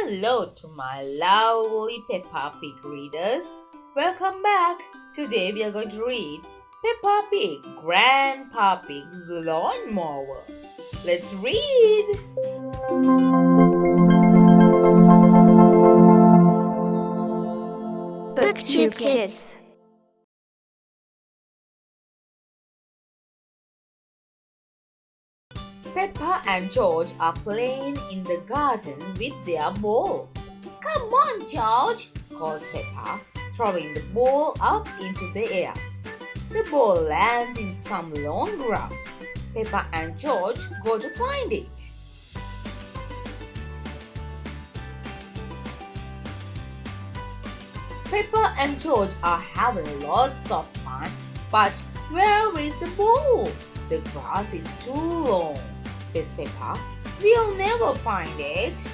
Hello to my lovely Peppa Pig readers. Welcome back. Today we are going to read Peppa Pig, Grandpa Pig's Lawnmower. Let's read. Booktube Kids. Peppa and George are playing in the garden with their ball. Come on, George, calls Peppa, throwing the ball up into the air. The ball lands in some long grass. Peppa and George go to find it. Peppa and George are having lots of fun, but where is the ball? The grass is too long, says Peppa. We'll never find it.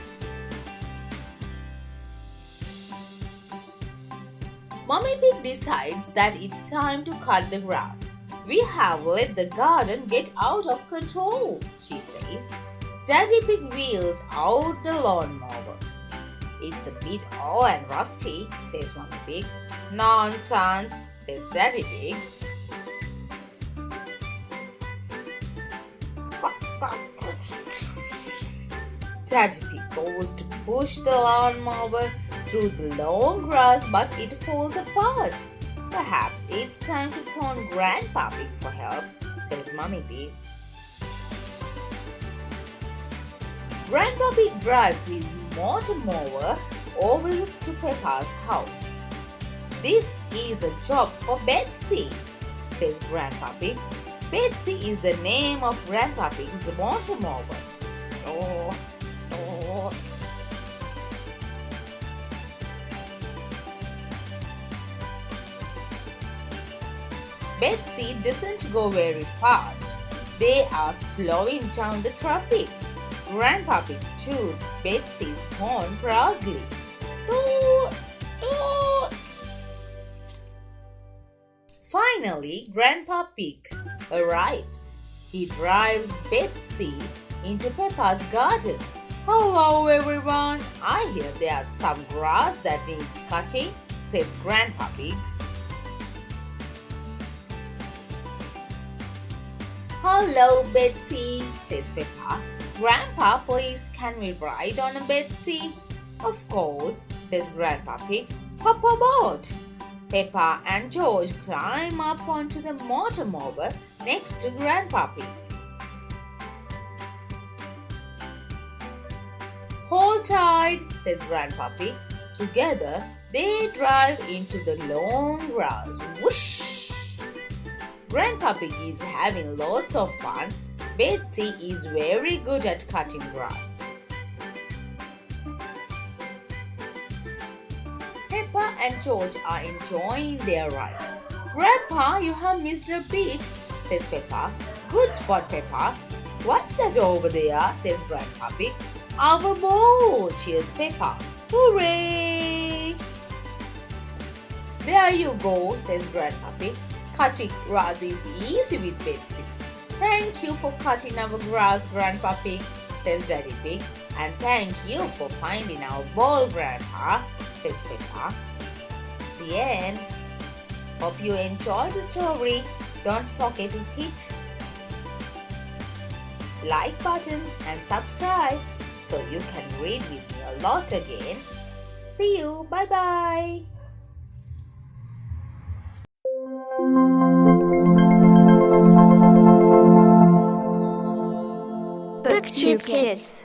Mummy Pig decides that it's time to cut the grass. We have let the garden get out of control, she says. Daddy Pig wheels out the lawnmower. It's a bit old and rusty, says Mummy Pig. Nonsense, says Daddy Pig. Daddy Pig goes to push the lawnmower through the long grass, but it falls apart. Perhaps it's time to phone Grandpa Pig for help, says Mummy Pig. Grandpa Pig drives his motor mower over to Peppa's house. This is a job for Betsy, says Grandpa Pig. Betsy is the name of Grandpa Pig's motor mower. Oh. Betsy doesn't go very fast. They are slowing down the traffic. Grandpa Pig toots Betsy's horn proudly. Toot! Toot! Finally, Grandpa Pig arrives. He drives Betsy into Peppa's garden. Hello everyone, I hear there's some grass that needs cutting, says Grandpa Pig. Hello Betsy, says Peppa. Grandpa, please can we ride on a Betsy? Of course, says Grandpa Pig. Hop aboard. Peppa and George climb up onto the motor mower next to Grandpa Pig. Hold tight, says Grandpa Pig. Together, they drive into the long grass. Whoosh! Grandpa Pig is having lots of fun. Betsy is very good at cutting grass. Peppa and George are enjoying their ride. Grandpa, you have missed a bit, says Peppa. Good spot, Peppa. What's that over there, says Grandpa Pig. Our ball, cheers Peppa. Hooray! There you go, says Grandpa Pig. Cutting grass is easy with Betsy. Thank you for cutting our grass, Grandpa Pig, says Daddy Pig. And thank you for finding our ball, Grandpa, says Peppa. The end. Hope you enjoyed the story. Don't forget to hit like button and subscribe so you can read with me a lot again. See you. Bye-bye. Booktube Kids.